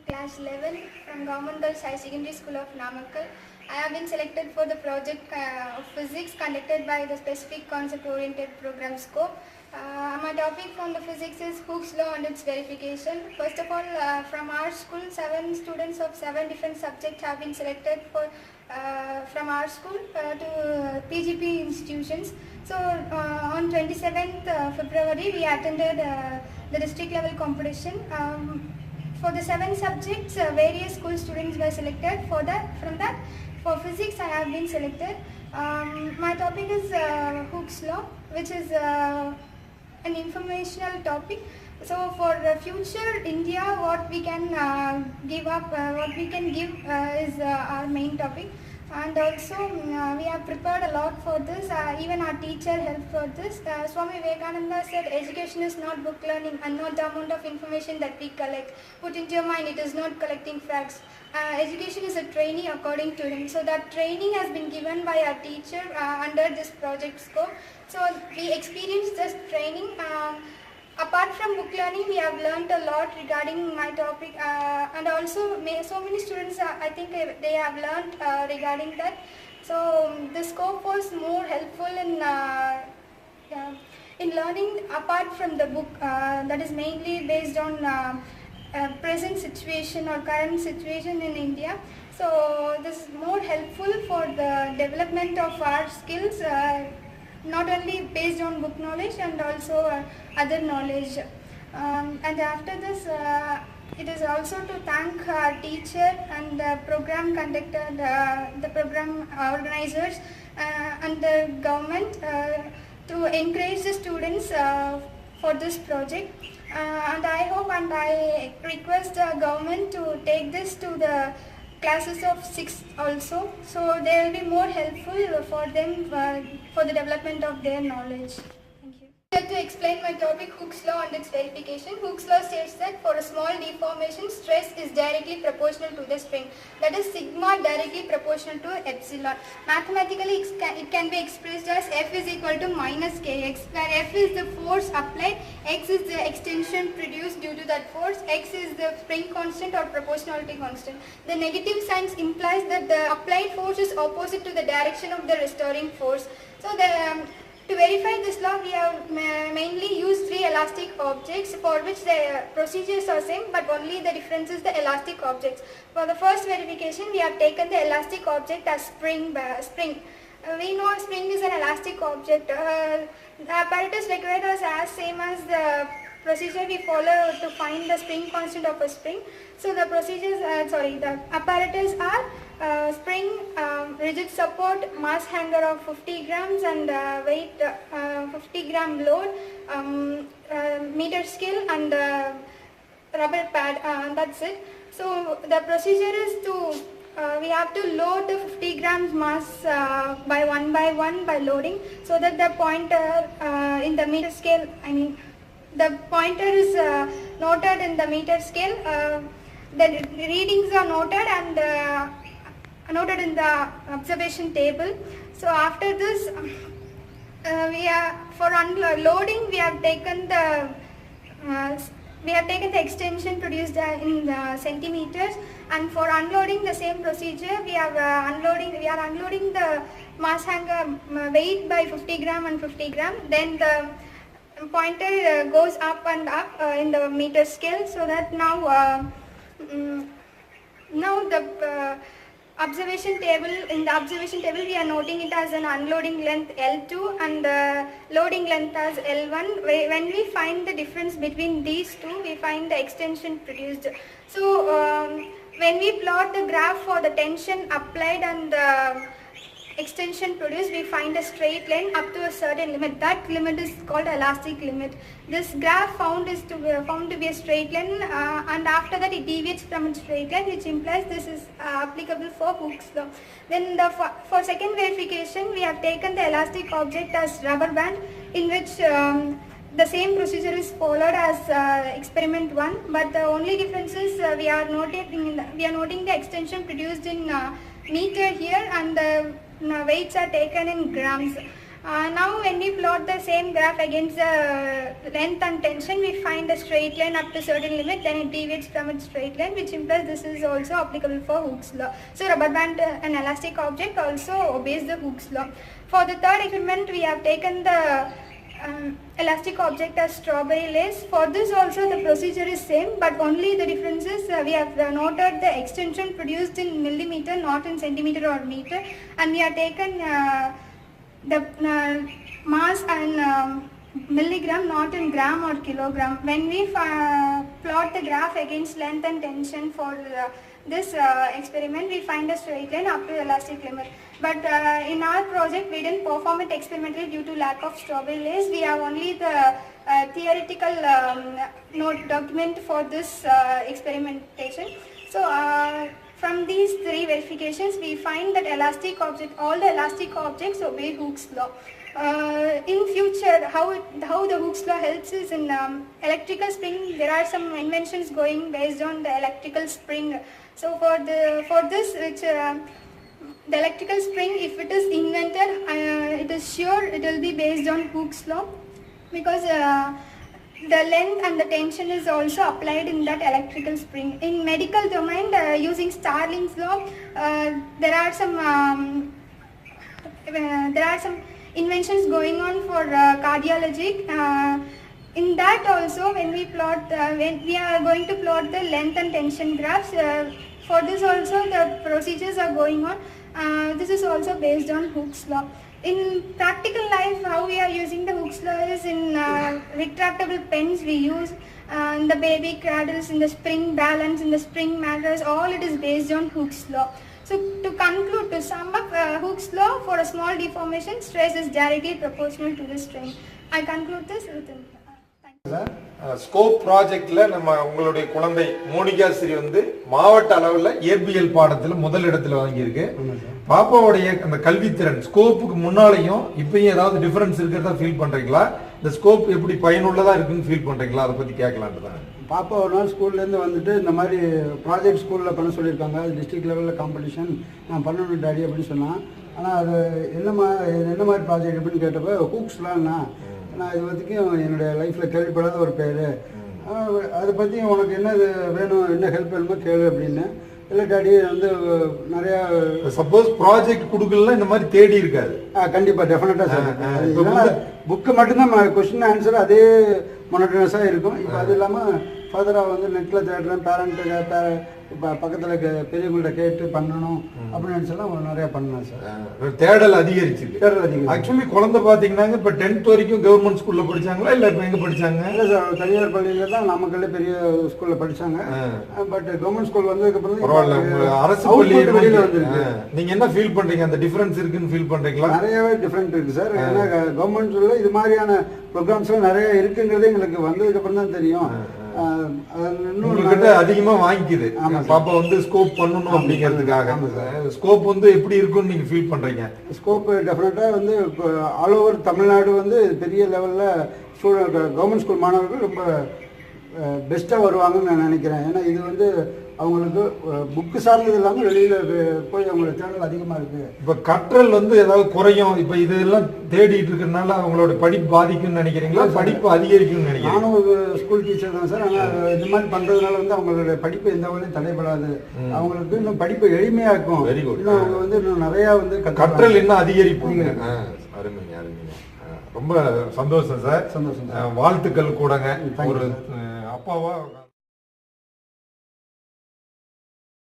Class 11 from Government Girls High Secondary School of Namakkal. I have been selected for the project of physics conducted by the specific concept oriented program scope. My topic from the physics is Hooke's law and its verification. First of all, from our school, 7 students of 7 different subjects have been selected for from our school to PGP institutions. So on 27th February, we attended the district level competition. For the 7 subjects, various school students were selected. From that, for physics, I have been selected. My topic is Hooke's law, which is an informational topic. So for future India, what we can give is our main topic. And also we have prepared a lot for this, even our teacher helped for this. Swami Vivekananda said education is not book learning and not the amount of information that we collect. Put into your mind, it is not collecting facts. Education is a training according to him. So that training has been given by our teacher under this project scope. So we experienced this training. Apart from book learning, we have learned a lot regarding my topic, and also so many students, I think they have learned regarding that. So the scope was more helpful in learning apart from the book, that is mainly based on present situation or current situation in India. So this is more helpful for the development of our skills, not only based on book knowledge and also other knowledge. And after this, it is also to thank our teacher and the program conductor, the program organizers and the government to encourage the students for this project. And I hope and I request the government to take this to the classes of 6th also, so they will be more helpful for them for the development of their knowledge. Thank you. To explain my topic, Hooke's law and its verification. Hooke's law states that for a small deformation, stress is directly proportional to the spring. That is sigma directly proportional to epsilon. Mathematically, it can be expressed as F is equal to minus Kx, where F is the force applied, X is the extension produced due to that force, X is the spring constant or proportionality constant. The negative sign implies that the applied force is opposite to the direction of the restoring force. So to verify this law, we have mainly used 3 elastic objects for which the procedures are same, but only the difference is the elastic objects. For the first verification, we have taken the elastic object as spring. We know spring is an elastic object. The apparatus required is as same as the procedure we follow to find the spring constant of a spring. So the the apparatus are spring, rigid support, mass hanger of 50 grams and weight 50 gram load, meter scale and rubber pad, that's it. So the procedure is to we have to load the 50 grams mass by one by loading, so that the pointer in the meter scale, the pointer is noted in the meter scale. The readings are noted and noted in the observation table. So after this, for unloading we have taken the extension produced in the centimeters, and for unloading the same procedure we are unloading the mass hanger weight by 50 gram and 50 gram. Then the pointer goes up and up in the meter scale, so that now the observation table, in the observation table we are noting it as an unloading length L2 and loading length as L1. When we find the difference between these two, we find the extension produced. So when we plot the graph for the tension applied and the extension produced, we find a straight line up to a certain limit. That limit is called elastic limit. This graph found to be a straight line, and after that it deviates from its straight line, which implies this is applicable for Hooke's law. Then for second verification, we have taken the elastic object as rubber band, in which the same procedure is followed as experiment 1, but the only difference is we are noting the extension produced in meter here, and the weights are taken in grams. Now when we plot the same graph against the length and tension, we find a straight line up to certain limit, then it deviates from its straight line, which implies this is also applicable for Hooke's law. So rubber band, an elastic object, also obeys the Hooke's law. For the third experiment, we have taken the elastic object as strawberry lace. For this also the procedure is same, but only the difference is we have noted the extension produced in millimeter, not in centimeter or meter, and we have taken the mass and milligram, not in gram or kilogram. When we plot the graph against length and tension for this experiment, we find a straight line up to elastic limit. But in our project, we didn't perform it experimentally due to lack of strawberry lace. We have only the theoretical note document for this experimentation. So from these three verifications, we find that all the elastic objects obey Hooke's law. In future, how the Hooke's law helps is in electrical spring. There are some inventions going based on the electrical spring. So for this, which the electrical spring, if it is invented, it is sure it will be based on Hooke's law, because the length and the tension is also applied in that electrical spring. In medical domain, using Starling's law, there are some inventions going on for cardiology. In that also, when we are going to plot the length and tension graphs, for this also the procedures are going on. This is also based on Hooke's law. In practical life, how we are using the Hooke's law is in retractable pens we use, the baby cradles, in the spring balance, in the spring mattress, all it is based on Hooke's law. So to conclude, to sum up, Hooke's law, for a small deformation, stress is directly proportional to the strain. I conclude this with scope ப்ராஜெக்ட்ல நம்ம உங்களுடைய குழந்தை Monica Sri வந்து மாவட்ட அளவுல இயற்பியல் பாடத்துல முதல் இடத்துல வாங்கியிருக்கு. பாப்பாவுடைய அந்த கல்வித்திறன் ஸ்கோப்புக்கு முன்னாலையும் இப்பயும் ஏதாவது டிஃபரன்ஸ் இருக்கிறதா ஃபீல் பண்றீங்களா? இந்த ஸ்கோப் எப்படி பயனுள்ளதா இருக்குன்னு ஃபீல் பண்றீங்களா? அதை பத்தி கேட்கலான்ட்டு தான். பாப்பா ஒரு நாள் ஸ்கூல்லேருந்து வந்துட்டு இந்த மாதிரி ப்ராஜெக்ட் ஸ்கூலில் பண்ண சொல்லியிருக்காங்க, டிஸ்ட்ரிக்ட் லெவலில் காம்படிஷன் நான் பண்ணணும் டாடி அப்படின்னு சொன்னான். ஆனால் அது என்ன மாதிரி ப்ராஜெக்ட் அப்படின்னு கேட்டப்போ ஹூக்ஸ்லான்னா நான் இது வரைக்கும் என்னுடைய லைஃப்பில் கேள்விப்படாத ஒரு பேர், அதை பற்றி உனக்கு என்ன வேணும், என்ன ஹெல்ப் வேணுமோ கேளு அப்படின்னு. இல்லை டாடி வந்து நிறையா சப்போஸ் ப்ராஜெக்ட் கொடுக்கலாம் இந்த மாதிரி தேடி இருக்காது. கண்டிப்பாக டெஃபினட்டாக சார். புக்கு மட்டும்தான் கொஸ்டின் ஆன்சர் அதே மொனட்டனஸாக இருக்கும். இப்போ அது இல்லாமல் ஃபர்தராக வந்து நெட்டில் தேடுறேன், பேரண்ட்டு இப்போ பக்கத்தில் பெரியவங்கள்ட்ட கேட்டு பண்ணணும் அப்படின்னு நினச்செல்லாம் நிறையா பண்ணேன் சார். தேடல் அதிகரிச்சு. ஆக்சுவலி குழந்தை பார்த்தீங்கன்னா இப்போ 10th வரைக்கும் கவர்மெண்ட் ஸ்கூலில் படித்தாங்களா இல்லை இப்போ எங்கே படித்தாங்க? இல்லை சார், தனியார் பள்ளியில் தான் நாமக்கல்ல பெரிய ஸ்கூலில் படித்தாங்க. பட் கவர்மெண்ட் ஸ்கூல் வந்ததுக்கப்புறம் பரவாயில்ல, அரசு பள்ளி வெளியில் வந்துருக்கு. நீங்கள் என்ன ஃபீல் பண்ணுறீங்க? அந்த டிஃப்ரென்ஸ் இருக்குன்னு ஃபீல் பண்ணுறீங்களா? நிறையவே டிஃப்ரெண்ட் இருக்குது சார். ஏன்னா கவர்மெண்ட் ஸ்கூலில் இது மாதிரியான ப்ரோக்ராம்ஸ்லாம் நிறைய இருக்குங்கிறது எங்களுக்கு வந்ததுக்கப்புறம் தான் தெரியும். அதிகமா வாங்கிக்குது பாப்பா வந்து ஸ்கோப் பண்ணணும் அப்படிங்கிறதுக்காக. ஸ்கோப் வந்து எப்படி இருக்குன்னு நீங்க ஃபீல் பண்றீங்க? ஸ்கோப் டெஃபினட்டா வந்து ஆல் ஓவர் தமிழ்நாடு வந்து பெரிய லெவல்ல கவர்மெண்ட் ஸ்கூல் மாணவர்கள் ரொம்ப பெஸ்ட்டாக வருவாங்கன்னு நான் நினைக்கிறேன். ஏன்னா இது வந்து அவங்களுக்கு புக்கு சார்ந்தது இல்லாமல் வெளியில் போய் அவங்களோட தேடல் அதிகமாக இருக்குது. இப்போ கற்றல் வந்து ஏதாவது குறையும், இப்போ இதெல்லாம் தேடிட்டு இருக்கிறதுனால அவங்களோட படிப்பு பாதிக்கும்னு நினைக்கிறீங்களா, படிப்பு அதிகரிக்கும்னு நினைக்கிறேன்? நானும் ஒரு ஸ்கூல் டீச்சர் தான் சார். ஆனால் இந்த மாதிரி பண்ணுறதுனால வந்து அவங்களோட படிப்பு எந்த வகையிலும் தடைபடாது. அவங்களுக்கு இன்னும் படிப்பு எளிமையாக இருக்கும். Very good. இன்னும் அவங்க வந்து இன்னும் நிறையா வந்து கற்றல் இன்னும் அதிகரிப்புங்க. அருமைங்க அருமைங்க, ரொம்ப சந்தோஷம் சார். சந்தோஷம். வாழ்த்துக்கள் கூடங்க ஒரு அப்பாவா.